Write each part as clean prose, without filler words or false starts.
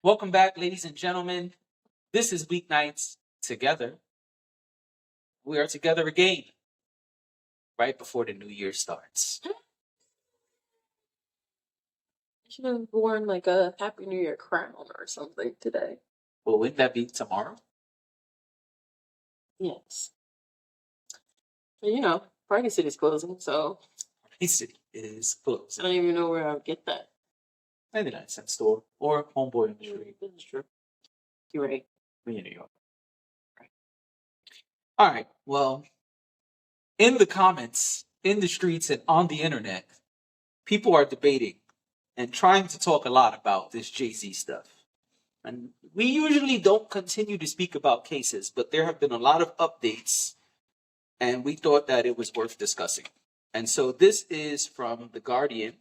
Welcome back, ladies and gentlemen. This is Weeknights together. We are together again right before the new year starts. I should have worn like a Happy New Year crown or something today. Well, wouldn't that be tomorrow? Yes. But Party City's closing, so Party City is I closed. don't even know where I would get that. 99-cent store or Homeboy on the street. That's true. You're right. Me in New York. Right. All right. Well, in the comments, in the streets, and on the internet, people are debating and trying to talk a lot about this Jay-Z stuff. And we usually don't continue to speak about cases, but there have been a lot of updates, and we thought that it was worth discussing. And so this is from The Guardian,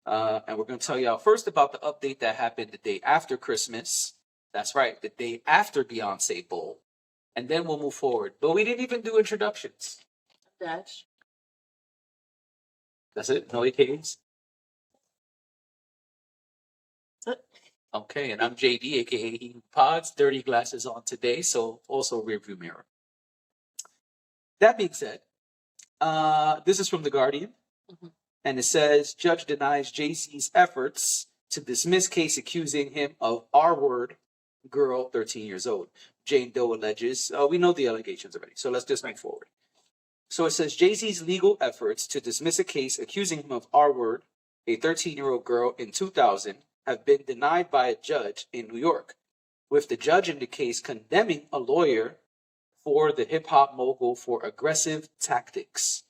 and we're going to tell y'all first about the update that happened the day after Christmas. That's right, the day after Beyonce Bowl. And then we'll move forward. But we didn't even do introductions. Dash. That's it? No AKAs? That's it. Okay, and I'm JD, aka He Pods, dirty glasses on today, so also rearview mirror. That being said, this is from The Guardian, and it says, Judge denies Jay-Z's efforts to dismiss case accusing him of R-word girl, 13 years old. Jane Doe alleges, we know the allegations already, so let's just move forward. So it says, Jay-Z's legal efforts to dismiss a case accusing him of R-word, a 13-year-old girl in 2000, have been denied by a judge in New York, with the judge in the case condemning a lawyer for the hip-hop mogul for aggressive tactics.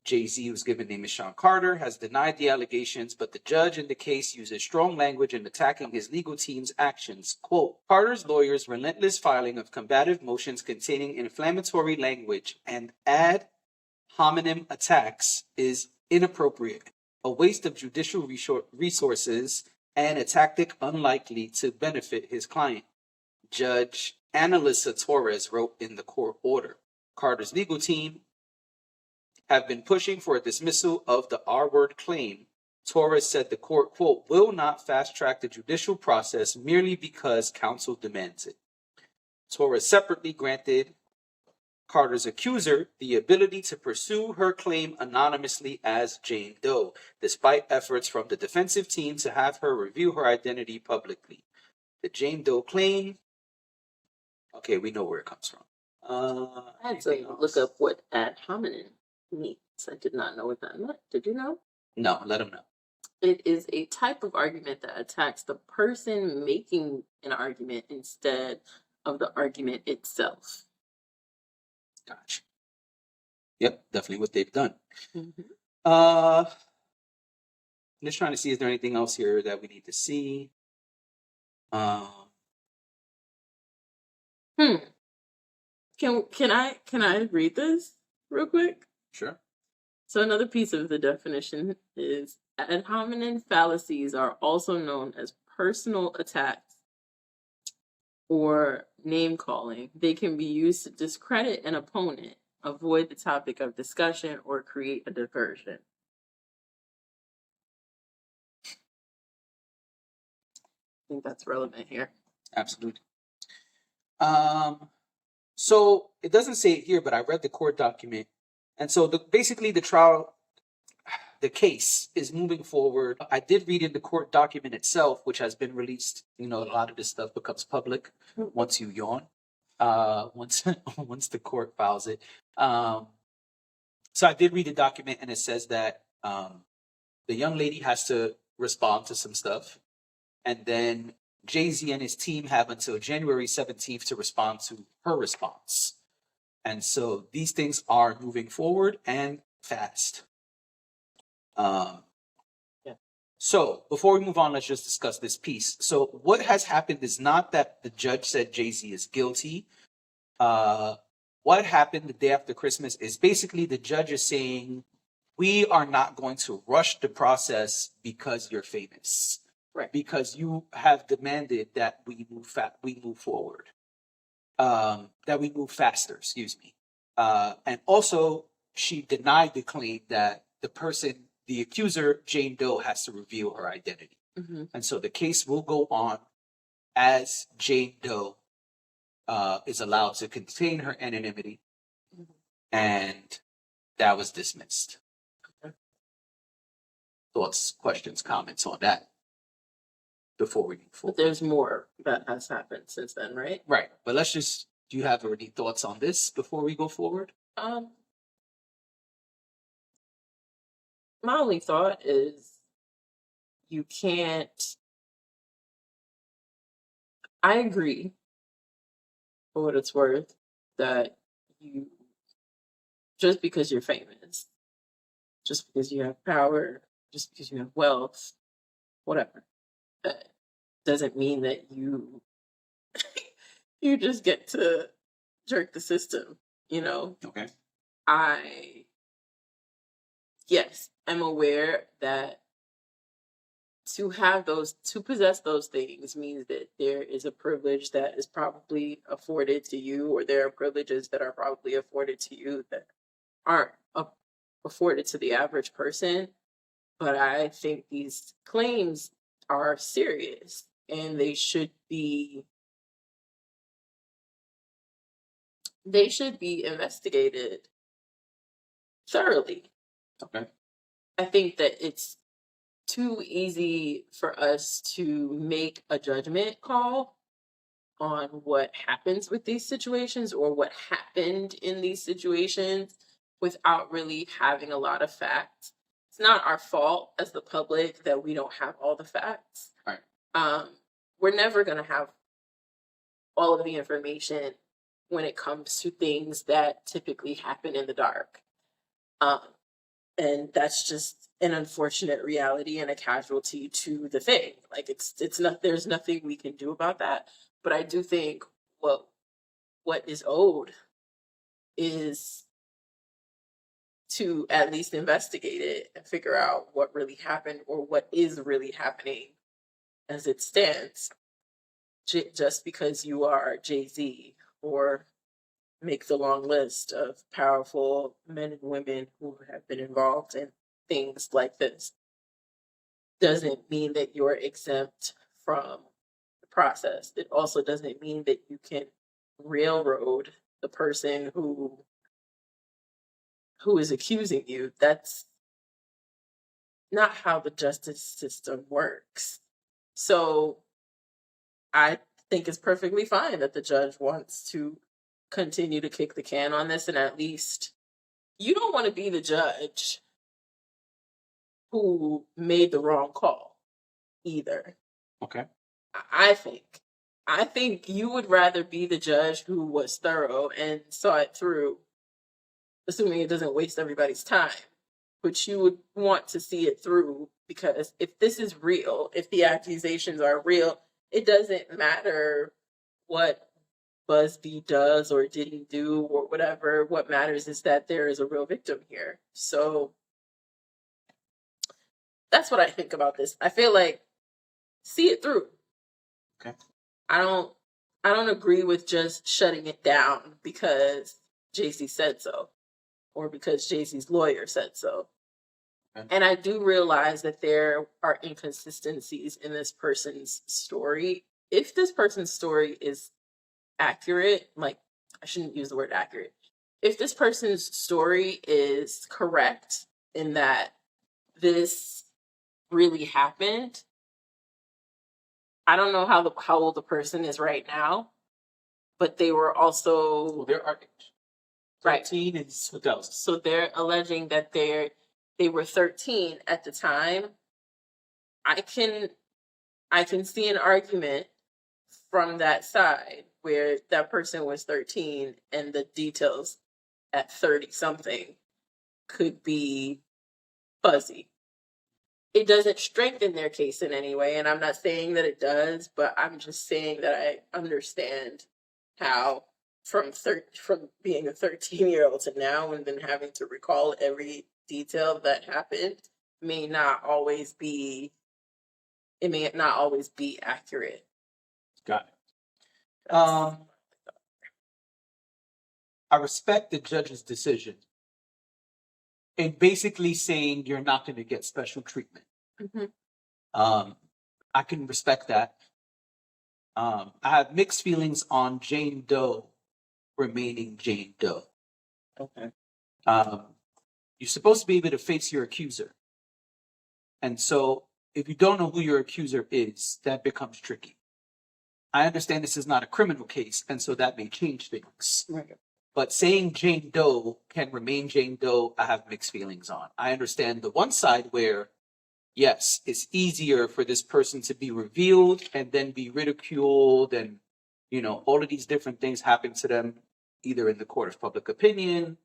Jay-Z, whose given name is Sean Carter, has denied the allegations, but the judge in the case uses strong language in attacking his legal team's actions. Quote, Carter's lawyer's relentless filing of combative motions containing inflammatory language and ad hominem attacks is inappropriate, a waste of judicial resources, and a tactic unlikely to benefit his client. Judge Annalisa Torres wrote in the court order. Carter's legal team have been pushing for a dismissal of the R-word claim. Torres said the court, quote, will not fast-track the judicial process merely because counsel demands it. Torres separately granted Carter's accuser the ability to pursue her claim anonymously as Jane Doe, despite efforts from the defensive team to have her review her identity publicly. The Jane Doe claim, okay, we know where it comes from. I had to look up what ad hominem means. I did not know what that meant. Did you know? No, let him know. It is a type of argument that attacks the person making an argument instead of the argument itself. Gotcha. Yep, definitely what they've done. Mm-hmm. I'm just trying to see, is there anything else here that we need to see? Can I read this real quick? Sure. So another piece of the definition is ad hominem fallacies are also known as personal attacks or name calling. They can be used to discredit an opponent, avoid the topic of discussion, or create a diversion. I think that's relevant here. Absolutely. So it doesn't say it here, but I read the court document. And so basically the trial, the case is moving forward. I did read in the court document itself, which has been released. A lot of this stuff becomes public once you yawn, once the court files it. So I did read the document, and it says that the young lady has to respond to some stuff. And then Jay-Z and his team have until January 17th to respond to her response. And so these things are moving forward and fast. So before we move on, let's just discuss this piece. So what has happened is not that the judge said Jay-Z is guilty. What happened the day after Christmas is basically the judge is saying, we are not going to rush the process because you're famous. Right. Because you have demanded that we move forward. That we move faster, excuse me. And also, she denied the claim that the accuser, Jane Doe, has to reveal her identity. Mm-hmm. And so the case will go on as Jane Doe is allowed to contain her anonymity, and that was dismissed. Okay. Thoughts, questions, comments on that before we move But forward? there's more that has happened since then, right? Right, but let's just. Do you have any thoughts on this before we go forward? My only thought is you can't. I agree, for what it's worth, that you just because you're famous, just because you have power, just because you have wealth, whatever, doesn't mean that you you just get to jerk the system. You know, Okay. Yes, I'm aware that to possess those things means that there is a privilege that is probably afforded to you, or there are privileges that are probably afforded to you that aren't afforded to the average person. But I think these claims are serious, and they should be investigated thoroughly. Okay. I think that it's too easy for us to make a judgment call on what happens with these situations or what happened in these situations without really having a lot of facts. It's not our fault as the public that we don't have all the facts. Right. We're never going to have all of the information when it comes to things that typically happen in the dark. And that's just an unfortunate reality and a casualty to the thing. Like it's not, there's nothing we can do about that. But I do think what is owed is to at least investigate it and figure out what really happened or what is really happening as it stands. Just because you are Jay-Z or make the long list of powerful men and women who have been involved in things like this doesn't mean that you're exempt from the process. It also doesn't mean that you can railroad the person who is accusing you. That's not how the justice system works. So I think it's perfectly fine that the judge wants to continue to kick the can on this, and at least you don't want to be the judge who made the wrong call either. Okay. I think you would rather be the judge who was thorough and saw it through, assuming it doesn't waste everybody's time. But you would want to see it through, because if this is real, if the accusations are real, it doesn't matter what BuzzFeed does or didn't do or whatever. What matters is that there is a real victim here. So that's what I think about this. I feel like see it through. Okay. I don't agree with just shutting it down because Jay-Z said so or because Jay-Z's lawyer said so. Okay. And I do realize that there are inconsistencies in this person's story. If this person's story is accurate, like, I shouldn't use the word accurate. If this person's story is correct in that this really happened, I don't know how old the person is right now, but they were also... Well, they're our age. 13 and 2000. So they're alleging that they were 13 at the time. I can see an argument from that side where that person was 13 and the details at 30 something could be fuzzy. It doesn't strengthen their case in any way, and I'm not saying that it does, but I'm just saying that I understand how from being a 13-year-old to now and then having to recall every detail that happened may not always be accurate. Got it. I respect the judge's decision in basically saying you're not going to get special treatment. Mm-hmm. I can respect that. I have mixed feelings on Jane Doe remaining Jane Doe. Okay. You're supposed to be able to face your accuser. And so if you don't know who your accuser is, that becomes tricky. I understand this is not a criminal case, and so that may change things. Right. But saying Jane Doe can remain Jane Doe, I have mixed feelings on. I understand the one side where, yes, it's easier for this person to be revealed and then be ridiculed, and, you know, all of these different things happen to them, either in the court of public opinion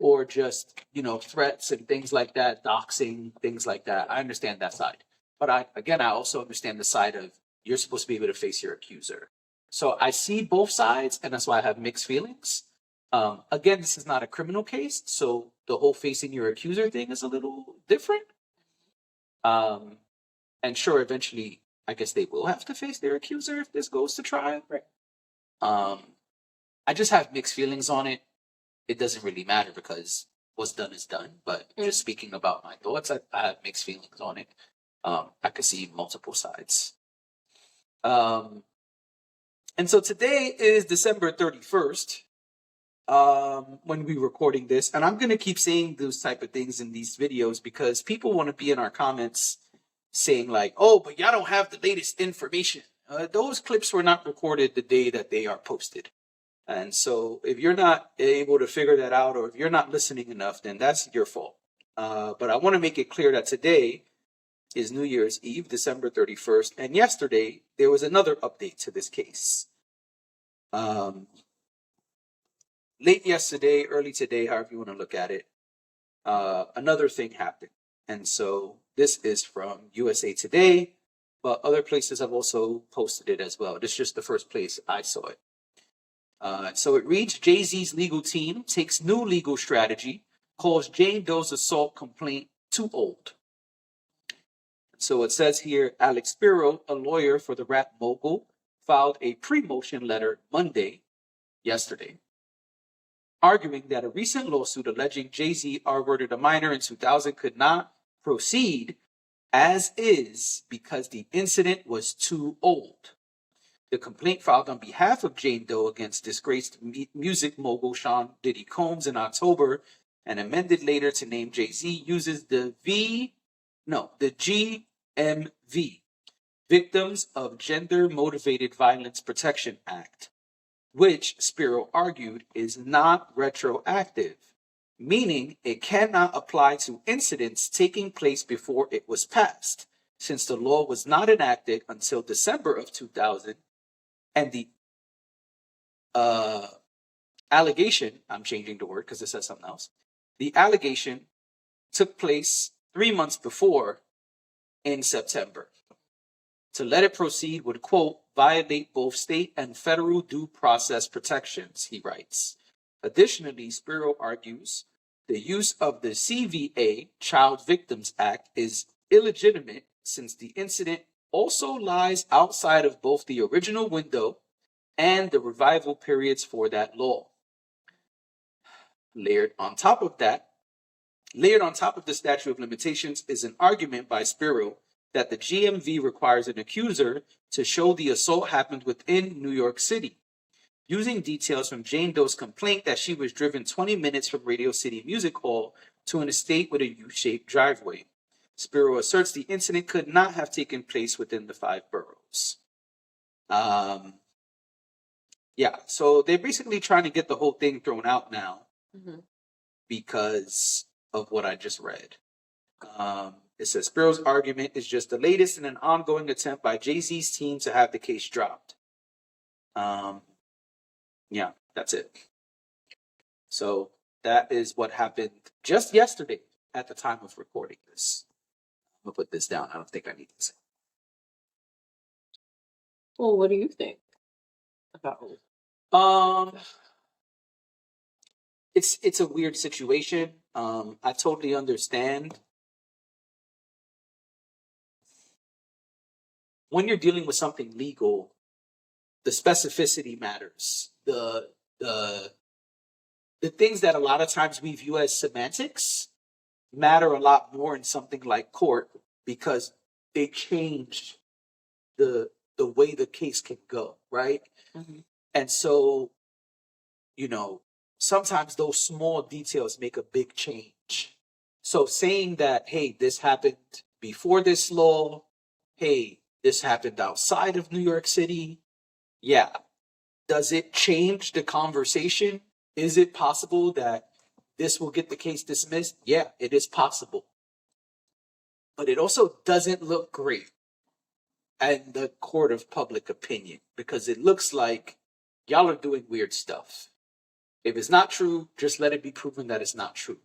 or just, you know, threats and things like that, doxing, things like that. I understand that side. But I also understand the side of you're supposed to be able to face your accuser. So I see both sides, and that's why I have mixed feelings. Again, this is not a criminal case, so the whole facing your accuser thing is a little different. And sure, eventually, I guess they will have to face their accuser if this goes to trial. Right. I just have mixed feelings on it. It doesn't really matter because what's done is done. But just speaking about my thoughts, I have mixed feelings on it. I could see multiple sides. And so today is December 31st. When we're recording this, and I'm going to keep saying those type of things in these videos because people want to be in our comments saying like, oh, but y'all don't have the latest information. Those clips were not recorded the day that they are posted. And so if you're not able to figure that out, or if you're not listening enough, then that's your fault. But I want to make it clear that today is New Year's Eve, December 31st. And yesterday, there was another update to this case. Late yesterday, early today, however you want to look at it, another thing happened. And so this is from USA Today, but other places have also posted it as well. This is just the first place I saw it. So it reads, Jay-Z's legal team takes new legal strategy, calls Jane Doe's assault complaint too old. So it says here, Alex Spiro, a lawyer for the rap mogul, filed a pre-motion letter Monday, yesterday, arguing that a recent lawsuit alleging Jay-Z R-worded a minor in 2000 could not proceed as is because the incident was too old. The complaint filed on behalf of Jane Doe against disgraced music mogul Sean Diddy Combs in October and amended later to name Jay-Z uses the GMV, Victims of Gender Motivated Violence Protection Act, which Spiro argued is not retroactive, meaning it cannot apply to incidents taking place before it was passed, since the law was not enacted until December of 2000, and the allegation, I'm changing the word because it says something else, the allegation took place 3 months before in September. To let it proceed would, quote, violate both state and federal due process protections, he writes. Additionally, Spiro argues the use of the CVA, Child Victims Act, is illegitimate since the incident also lies outside of both the original window and the revival periods for that law. Layered on top of the statute of limitations is an argument by Spiro that the GMV requires an accuser to show the assault happened within New York City, using details from Jane Doe's complaint that she was driven 20 minutes from Radio City Music Hall to an estate with a U-shaped driveway. Spiro asserts the incident could not have taken place within the 5 boroughs. So they're basically trying to get the whole thing thrown out now because of what I just read. It says Spiro's argument is just the latest in an ongoing attempt by Jay-Z's team to have the case dropped. That's it. So that is what happened just yesterday at the time of recording this. I'm going to put this down. I don't think I need to say. Well, what do you think about it? It's a weird situation. I totally understand. When you're dealing with something legal, the specificity matters. The things that a lot of times we view as semantics matter a lot more in something like court because they change the the way the case can go, right? Mhm. And so, sometimes those small details make a big change. So saying that, hey, this happened before this law, hey, this happened outside of New York City, yeah. Does it change the conversation? Is it possible that this will get the case dismissed? Yeah, it is possible. But it also doesn't look great in the court of public opinion because it looks like y'all are doing weird stuff. If it's not true, just let it be proven that it's not true.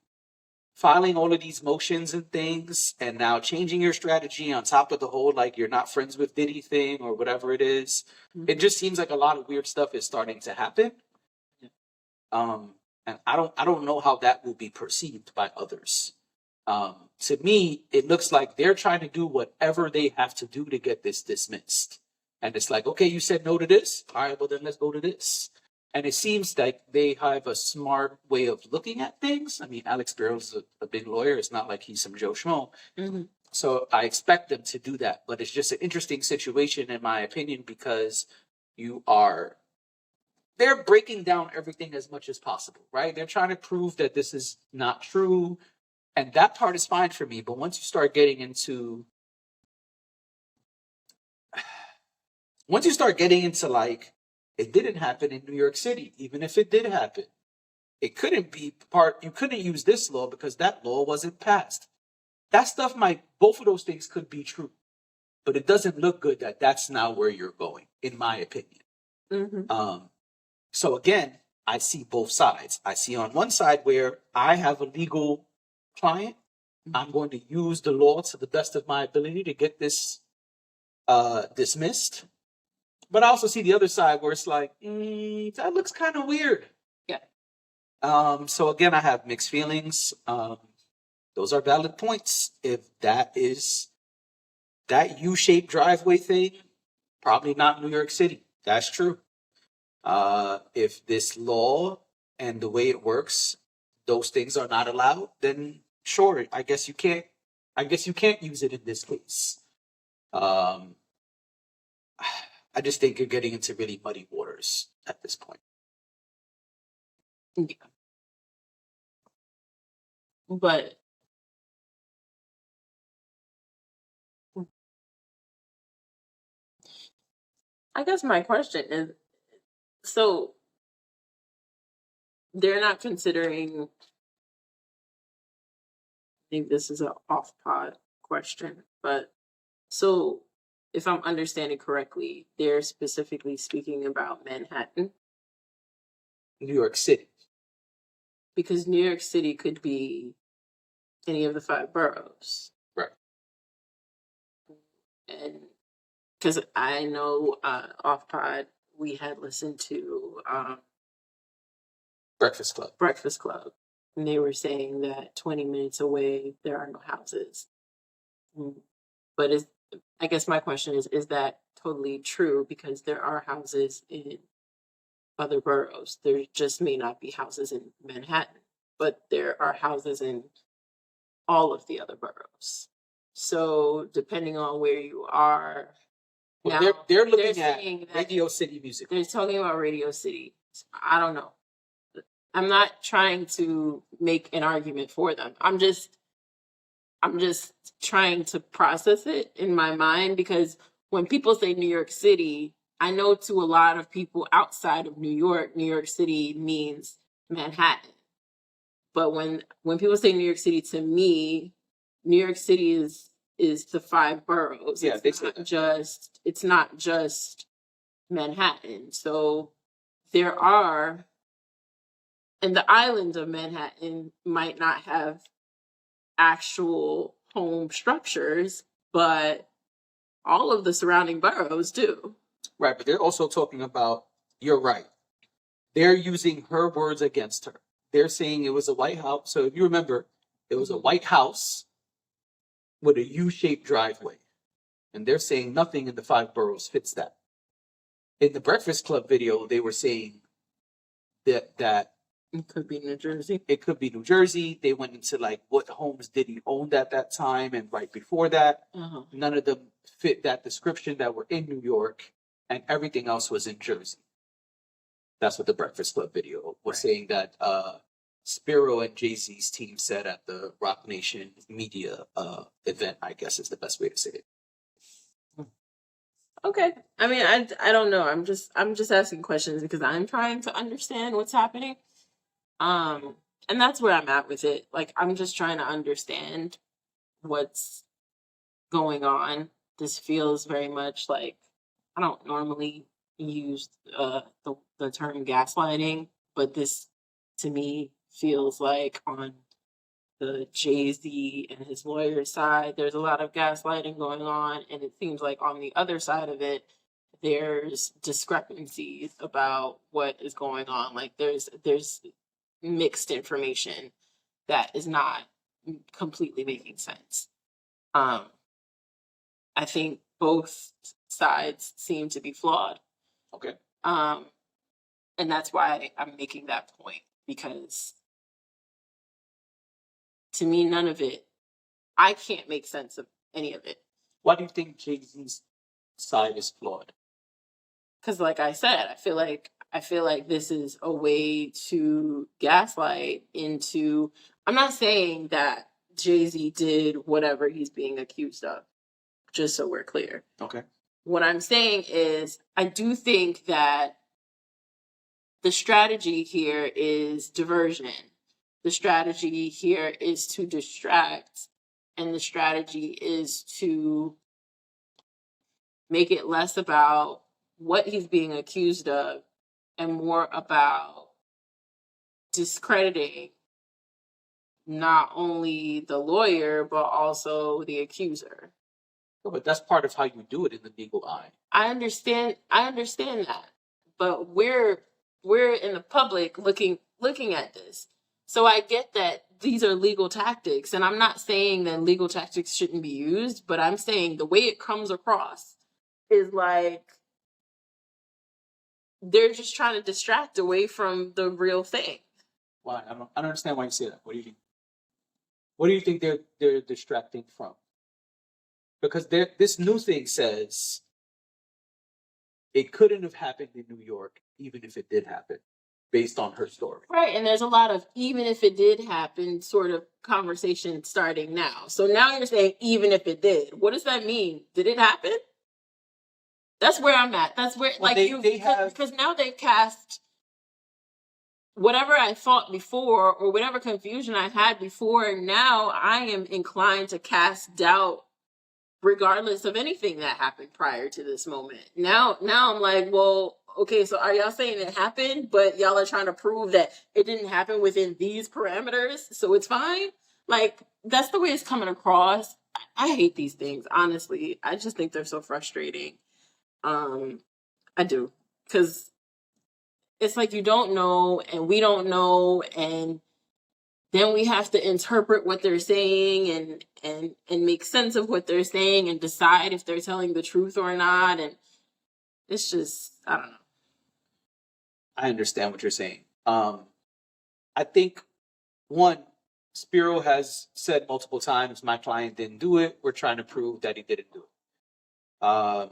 Filing all of these motions and things and now changing your strategy on top of the whole like you're not friends with Diddy thing or whatever it is, it just seems like a lot of weird stuff is starting to happen. And I don't know how that will be perceived by others. To me, it looks like they're trying to do whatever they have to do to get this dismissed. And it's like, okay, you said no to this. All right, well then let's go to this. And it seems like they have a smart way of looking at things. I mean, Alex Barrow's a big lawyer. It's not like he's some Joe Schmo. Mm-hmm. So I expect them to do that. But it's just an interesting situation, in my opinion, because they're breaking down everything as much as possible, right? They're trying to prove that this is not true. And that part is fine for me. But once you start getting into like, it didn't happen in New York City, even if it did happen. It couldn't be you couldn't use this law because that law wasn't passed. That stuff both of those things could be true. But it doesn't look good that that's now where you're going, in my opinion. Mm-hmm. So again, I see both sides. I see on one side where I have a legal client. I'm going to use the law to the best of my ability to get this dismissed. But I also see the other side where it's like, that looks kind of weird. Yeah. So again, I have mixed feelings. Those are valid points. If that is that U-shaped driveway thing, probably not New York City. That's true. If this law and the way it works, those things are not allowed, then sure, I guess you can't use it in this case. I just think you're getting into really muddy waters at this point. Yeah. But I guess my question is, so they're not considering, I think this is an off-pod question, but so if I'm understanding correctly, they're specifically speaking about Manhattan? New York City. Because New York City could be any of the 5 boroughs. Right. And because I know off pod, we had listened to Breakfast Club. And they were saying that 20 minutes away, there are no houses. But I guess my question is that totally true? Because there are houses in other boroughs. There just may not be houses in Manhattan, but there are houses in all of the other boroughs. So depending on where you are, well, now they're looking at Radio City Music. They're talking about Radio City. I don't know. I'm not trying to make an argument for them. I'm just trying to process it in my mind, because when people say New York City, I know to a lot of people outside of New York City means Manhattan. But when people say New York City, to me, New York City is the 5 boroughs. Yeah, it's not just Manhattan. So there are, and the island of Manhattan might not have actual home structures, but all of the surrounding boroughs do. Right, but they're also talking about, you're right, they're using her words against her. They're saying it was a white house. So if you remember, it was a white house with a U-shaped driveway. And they're saying nothing in the 5 boroughs fits that. In the Breakfast Club video, they were saying that It could be New Jersey. It could be New Jersey. They went into like what homes did he own at that time and right before that. None of them fit that description that were in New York, and everything else was in Jersey. That's what the Breakfast Club video was saying that Spiro and Jay-Z's team said at the Rock Nation media event, I guess is the best way to say it. Okay. I mean, I don't know. I'm just asking questions because I'm trying to understand what's happening. And that's where I'm at with it. Like, I'm just trying to understand what's going on. This feels very much like, I don't normally use the term gaslighting, but this to me feels like on the Jay-Z and his lawyer's side, there's a lot of gaslighting going on, and it seems like on the other side of it, there's discrepancies about what is going on. Like there's mixed information that is not completely making sense. I think both sides seem to be flawed. Okay. And that's why I'm making that point, because to me, none of it, I can't make sense of any of it. Why do you think Jay-Z's side is flawed? Because like I said, I feel like this is a way to gaslight into, I'm not saying that Jay-Z did whatever he's being accused of, just so we're clear. Okay. What I'm saying is, I do think that the strategy here is diversion. The strategy here is to distract, and the strategy is to make it less about what he's being accused of and more about discrediting not only the lawyer, but also the accuser. No, but that's part of how you do it in the legal eye. I understand that. But we're in the public looking at this. So I get that these are legal tactics, and I'm not saying that legal tactics shouldn't be used, but I'm saying the way it comes across is like they're just trying to distract away from the real thing. Why? I don't understand why you say that. What do you think? What do you think they're distracting from? Because this new thing says it couldn't have happened in New York, even if it did happen, based on her story. Right, and there's a lot of even if it did happen sort of conversation starting now. So now you're saying even if it did. What does that mean? Did it happen? That's where I'm at. That's where because now they've cast whatever I thought before or whatever confusion I had before. Now I am inclined to cast doubt regardless of anything that happened prior to this moment. Now I'm like, well, okay, so are y'all saying it happened, but y'all are trying to prove that it didn't happen within these parameters, so it's fine? Like, that's the way it's coming across. I hate these things, honestly. I just think they're so frustrating. I do. Because it's like you don't know, and we don't know, and then we have to interpret what they're saying and make sense of what they're saying and decide if they're telling the truth or not. And it's just, I don't know. I understand what you're saying. I think, one, Spiro has said multiple times, my client didn't do it. We're trying to prove that he didn't do it.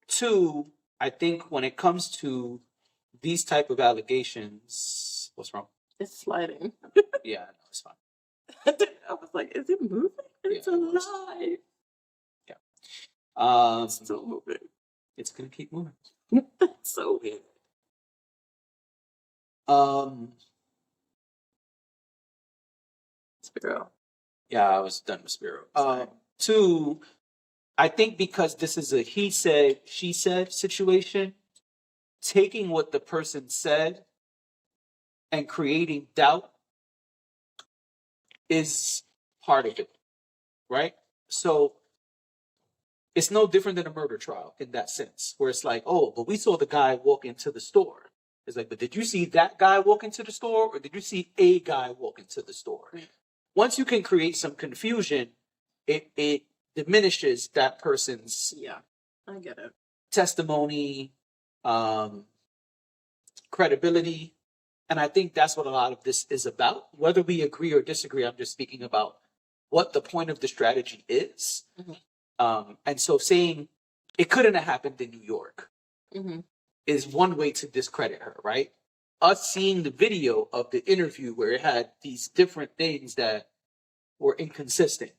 Two, I think when it comes to these type of allegations, what's wrong? It's sliding. Yeah, no, it's fine. I was like, is it moving? It's alive. Yeah. It's still moving. It's going to keep moving. That's so weird. Spiro. Yeah, I was done with Spiro. Two, I think because this is a he said, she said situation, taking what the person said and creating doubt is part of it, right? So it's no different than a murder trial in that sense, where it's like, oh, but we saw the guy walk into the store. It's like, but did you see that guy walk into the store, or did you see a guy walk into the store? Right. Once you can create some confusion, it diminishes that person's I get it. testimony, credibility, And I think that's what a lot of this is about. Whether we agree or disagree, I'm just speaking about what the point of the strategy is. And so saying it couldn't have happened in New York is one way to discredit her, right? Us seeing the video of the interview where it had these different things that were inconsistent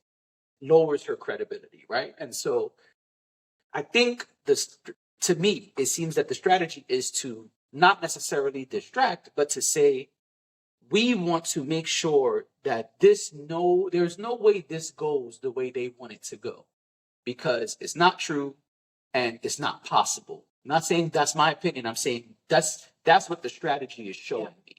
lowers her credibility, right? And so I think this, to me, it seems that the strategy is to not necessarily distract, but to say, we want to make sure that there's no way this goes the way they want it to go, because it's not true and it's not possible. I'm not saying that's my opinion. I'm saying that's what the strategy is showing me.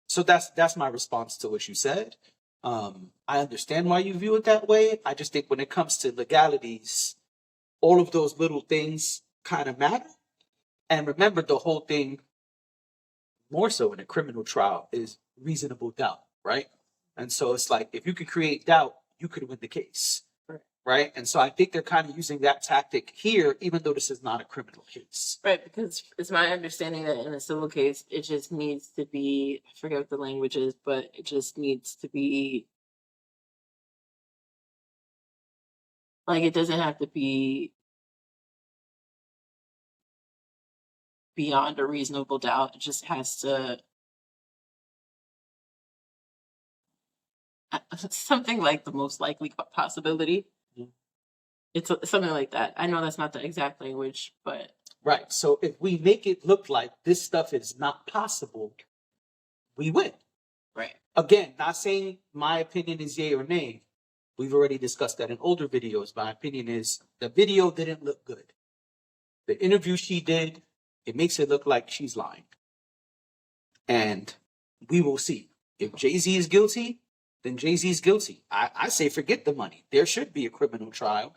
So that's my response to what you said. I understand why you view it that way. I just think when it comes to legalities, all of those little things kind of matter. And remember, the whole thing, more so in a criminal trial, is reasonable doubt, right? And so it's like, if you could create doubt, you could win the case, right? And so I think they're kind of using that tactic here, even though this is not a criminal case. Right, because it's my understanding that in a civil case, it just needs to be, I forget what the language is, but it just needs to be, like, it doesn't have to be beyond a reasonable doubt. It just has to, something like the most likely possibility. It's something like that. I know that's not the exact language, but... Right. So if we make it look like this stuff is not possible, we win. Right. Again, not saying my opinion is yay or nay. We've already discussed that in older videos. My opinion is the video didn't look good. The interview she did, it makes it look like she's lying. And we will see. If Jay-Z is guilty, then Jay-Z is guilty. I say forget the money. There should be a criminal trial.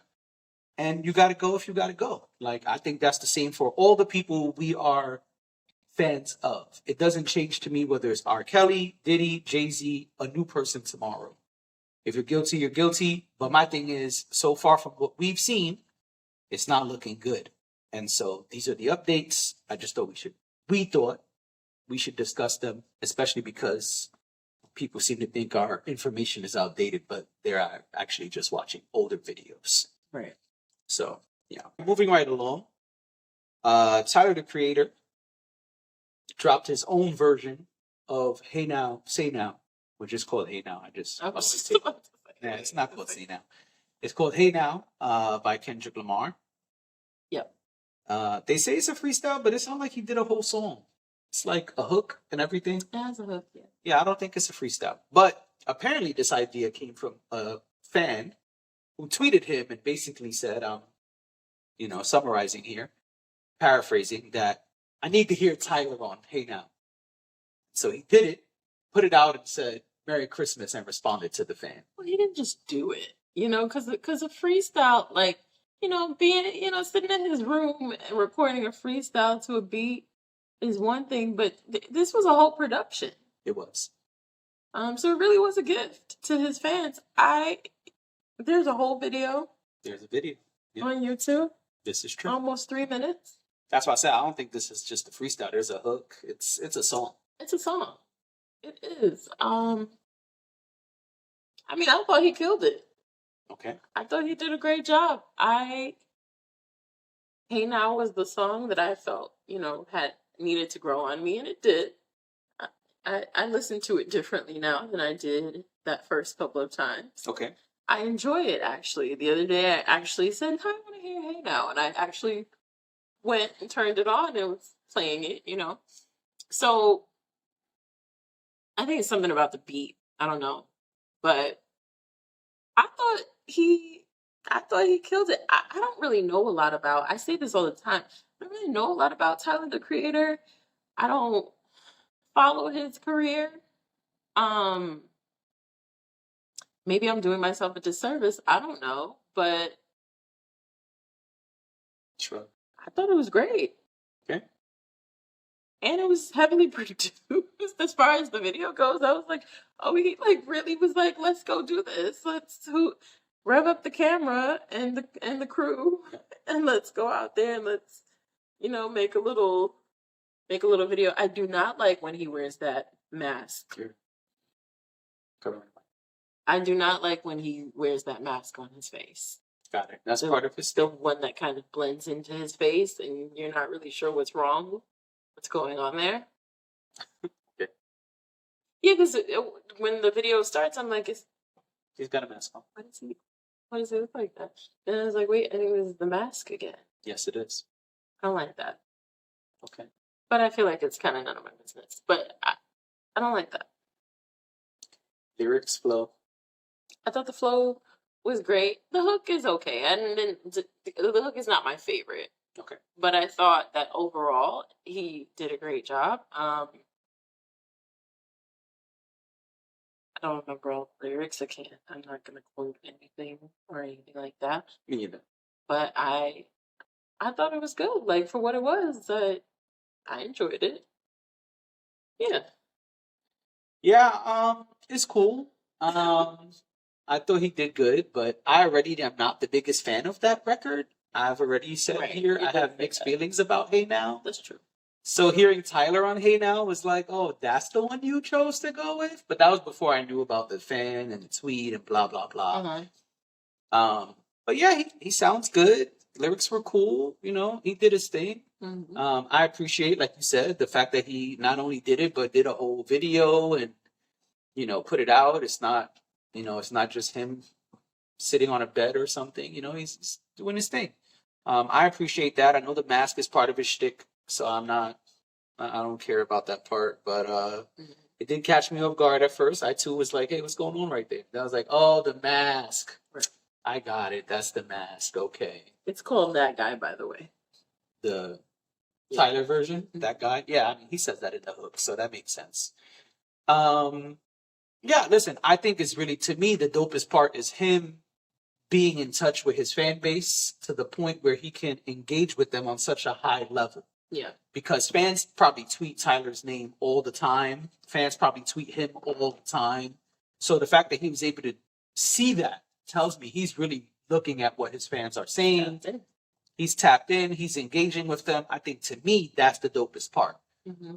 And you got to go if you got to go. Like, I think that's the same for all the people we are fans of. It doesn't change to me whether it's R. Kelly, Diddy, Jay-Z, a new person tomorrow. If you're guilty, you're guilty. But my thing is, so far from what we've seen, it's not looking good. And so these are the updates. I just thought we thought we should discuss them, especially because people seem to think our information is outdated, but they're actually just watching older videos. Right. So, yeah. Moving right along, Tyler, the Creator, dropped his own version of Hey Now, Say Now, which is called Hey Now. It's not called Say Now. It's called Hey Now by Kendrick Lamar. Yep. They say it's a freestyle, but it sounds like he did a whole song. It's like a hook and everything. It has a hook, yeah. Yeah, I don't think it's a freestyle. But apparently this idea came from a fan who tweeted him and basically said, summarizing here, paraphrasing, that I need to hear Tyler on Hey Now. So he did it, put it out and said, Merry Christmas, and responded to the fan. Well, he didn't just do it, because a freestyle, being, sitting in his room and recording a freestyle to a beat is one thing, but this was a whole production. It was. So it really was a gift to his fans. There's a whole video. There's a video. Yeah. On YouTube. This is true. Almost 3 minutes. That's why I said I don't think this is just a freestyle. There's a hook. It's a song. It's a song. It is. I thought he killed it. Okay. I thought he did a great job. Hey Now was the song that I felt, had needed to grow on me, and it did. I listen to it differently now than I did that first couple of times. Okay. I enjoy it, actually. The other day, I actually said, I want to hear Hey Now. And I actually went and turned it on and was playing it, So I think it's something about the beat. I don't know. But I thought he killed it. I don't really know a lot about, I say this all the time, I don't really know a lot about Tyler, the Creator. I don't follow his career. Maybe I'm doing myself a disservice. I don't know, but sure. I thought it was great. Okay. And it was heavily produced as far as the video goes. I was like, oh, he really was like, let's go do this. Let's rev up the camera and the crew, and let's go out there and let's, make a little make a little video. I do not like when he wears that mask. Here. Cover. I do not like when he wears that mask on his face. Got it. That's The- part of his The thing. one that kind of blends into his face, and you're not really sure what's wrong, what's going on there. Okay. Yeah, because when the video starts, I'm like, He's got a mask on. why does it look like that? And I was like, wait, I think this is the mask again. Yes, it is. I don't like that. Okay. But I feel like it's kind of none of my business. But I don't like that. Lyrics flow. I thought the flow was great. The hook is okay. The hook is not my favorite. Okay. But I thought that overall he did a great job. I don't remember all the lyrics. I'm not gonna quote anything or anything like that. Me neither. But I thought it was good. Like for what it was, I enjoyed it. Yeah. Yeah, it's cool. I thought he did good, but I already am not the biggest fan of that record. I've already said Right, here you I did have say mixed that. feelings about Hey Now. That's true. So hearing Tyler on Hey Now was like, oh, that's the one you chose to go with? But that was before I knew about the fan and the tweet and blah, blah, blah. But yeah, he sounds good. Lyrics were cool. You know, he did his thing. Mm-hmm. I appreciate, like you said, the fact that he not only did it, but did a whole video and, you know, put it out. It's not just him sitting on a bed or something. You know, he's doing his thing. I appreciate that. I know the mask is part of his shtick, so I don't care about that part. But it did catch me off guard at first. I too was like, hey, what's going on right there? And I was like, oh, the mask. Right. I got it. That's the mask. Okay. It's called That Guy, by the way. The Yeah. Tyler version, that guy. Yeah, I mean, he says that in the hook, so that makes sense. Yeah, listen, I think it's really, to me, the dopest part is him being in touch with his fan base to the point where he can engage with them on such a high level. Yeah. Because fans probably tweet Tyler's name all the time. Fans probably tweet him all the time. So the fact that he was able to see that tells me he's really looking at what his fans are saying. He's tapped in. He's engaging with them. I think, to me, that's the dopest part. Mm-hmm.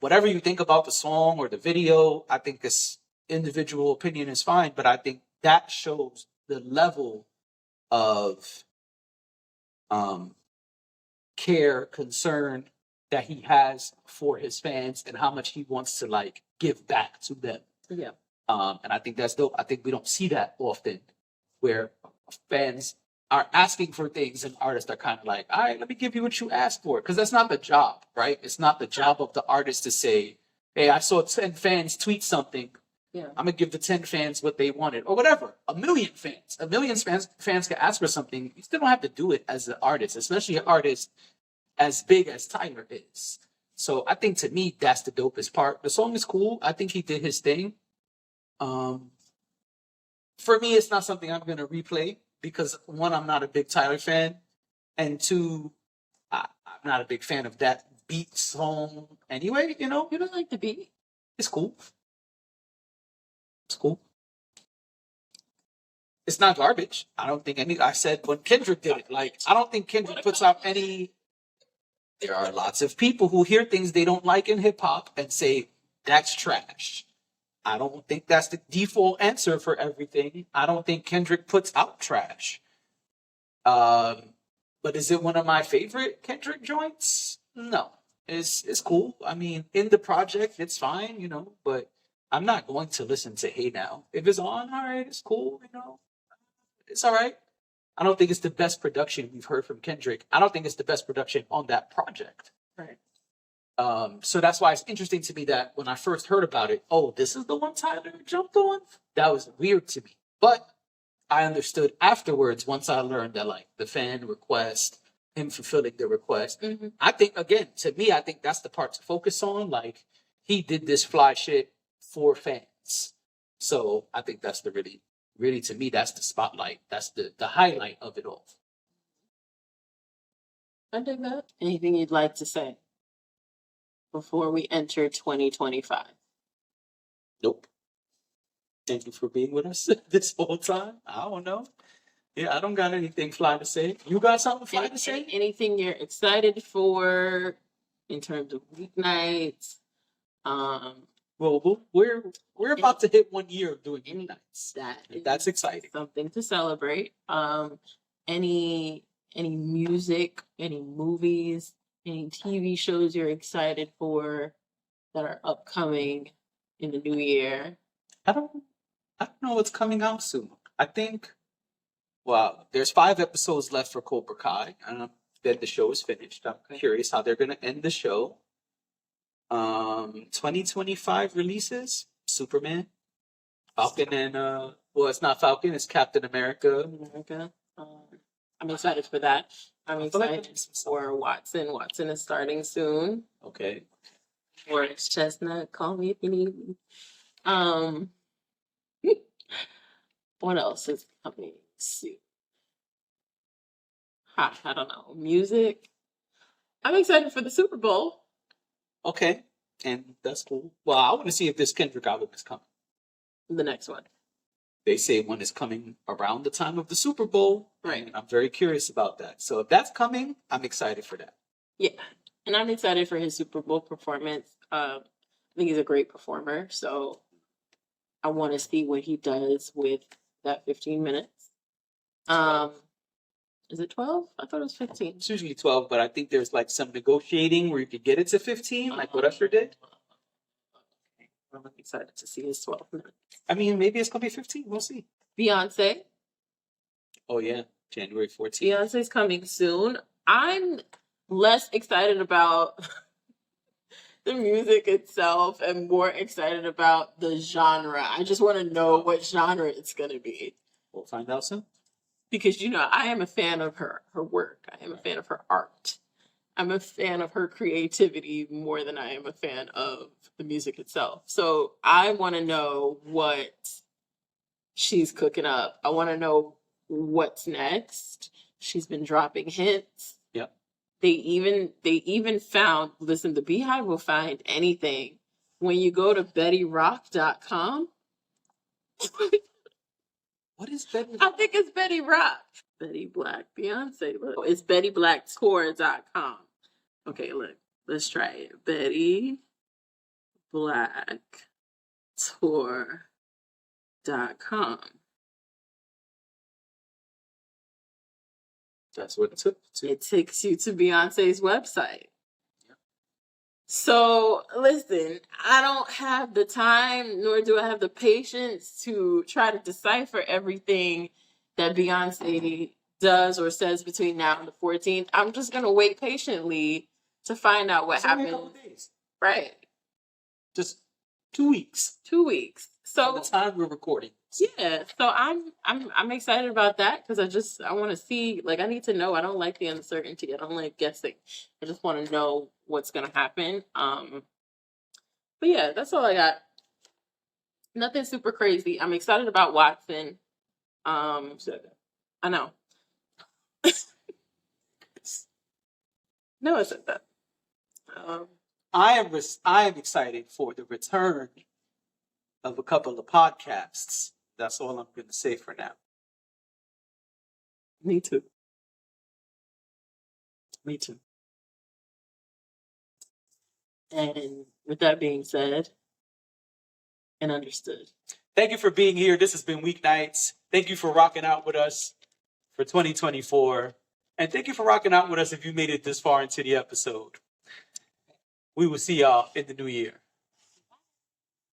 Whatever you think about the song or the video, I think this individual opinion is fine. But I think that shows the level of care, concern that he has for his fans and how much he wants to like give back to them. Yeah. And I think that's dope. I think we don't see that often, where fans are asking for things and artists are kind of like, all right, let me give you what you asked for. Because that's not the job, right? It's not the job of the artist to say, hey, I saw 10 fans tweet something. Yeah. I'm going to give the 10 fans what they wanted, or whatever. A million fans can ask for something. You still don't have to do it as an artist, especially an artist as big as Tyler is. So I think, to me, that's the dopest part. The song is cool. I think he did his thing. For me, it's not something I'm going to replay because, one, I'm not a big Tyler fan, and two, I'm not a big fan of that beat song anyway. You know, You don't like the beat? it's cool. It's cool. It's not garbage. I don't think I said when Kendrick did it. Like, I don't think Kendrick puts out any. There are lots of people who hear things they don't like in hip hop and say that's trash. I don't think that's the default answer for everything. I don't think Kendrick puts out trash. But is it one of my favorite Kendrick joints? No. It's cool. I mean, in the project, it's fine, you know, but I'm not going to listen to Hey Now. If it's on, all right, it's cool, you know. It's all right. I don't think it's the best production we've heard from Kendrick. I don't think it's the best production on that project. Right. So that's why it's interesting to me that when I first heard about it, oh, this is the one Tyler jumped on? That was weird to me. But I understood afterwards, once I learned that, like, the fan request, him fulfilling the request. Mm-hmm. I think, again, to me, I think that's the part to focus on. Like, he did this fly shit for fans. So I think that's the really, to me, that's the spotlight. That's the highlight of it all. I dig that. Anything you'd like to say before we enter 2025? Nope. Thank you for being with us this whole time. I don't know. Yeah, I don't got anything fly to say. You got something fly to say? Anything you're excited for in terms of weeknights. Well, we're about to hit 1 year of doing Weeknights. That's exciting. Something to celebrate. Any music, any movies, any TV shows you're excited for that are upcoming in the new year? I don't know what's coming out soon. I think, well, there's 5 episodes left for Cobra Kai. Then the show is finished. I'm curious how they're going to end the show. 2025 releases: Superman, Falcon, and well, it's not Falcon, it's Captain America. I'm excited for that. I'm excited for Watson. Watson is starting soon. Okay. Orange Chestnut, call me if you need me. What else is coming soon? I don't know. Music. I'm excited for the Super Bowl. Okay, and that's cool. Well, I want to see if this Kendrick album is coming. The next one. They say one is coming around the time of the Super Bowl. Right. And I'm very curious about that. So if that's coming, I'm excited for that. Yeah, and I'm excited for his Super Bowl performance. I think he's a great performer, so I want to see what he does with that 15 minutes. Is it 12? I thought it was 15. It's usually 12, but I think there's like some negotiating where you could get it to 15, like what Usher did. I'm excited to see his 12 minutes. I mean, maybe it's going to be 15. We'll see. Beyonce. Oh, yeah. January 14th. Beyonce's coming soon. I'm less excited about the music itself and more excited about the genre. I just want to know what genre it's going to be. We'll find out soon. Because, I am a fan of her work. I am a fan of her art. I'm a fan of her creativity more than I am a fan of the music itself. So I want to know what she's cooking up. I want to know what's next. She's been dropping hints. Yep. They even found, listen, the Beehive will find anything. When you go to BettyRock.com. What is Betty Rock? I think it's Betty Rock. Betty Black, Beyonce. Look, it's BettyBlackTour.com. Okay, look. Let's try it. BettyBlackTour.com. That's what it took. It takes you to Beyonce's website. So, listen, I don't have the time, nor do I have the patience to try to decipher everything that Beyonce does or says between now and the 14th. I'm just going to wait patiently to find out what happens. Only a couple days. Right. Just 2 weeks. 2 weeks. So from the time we're recording. Yeah. So I'm excited about that because I want to see, I need to know. I don't like the uncertainty. I don't like guessing. I just want to know what's going to happen. But yeah, that's all I got. Nothing super crazy. I'm excited about Watson. Said that. I know. No, I said that. I am excited for the return of a couple of podcasts. That's all I'm going to say for now. Me too. And with that being said and understood. Thank you for being here. This has been Weeknights. Thank you for rocking out with us for 2024. And thank you for rocking out with us if you made it this far into the episode. We will see y'all in the new year.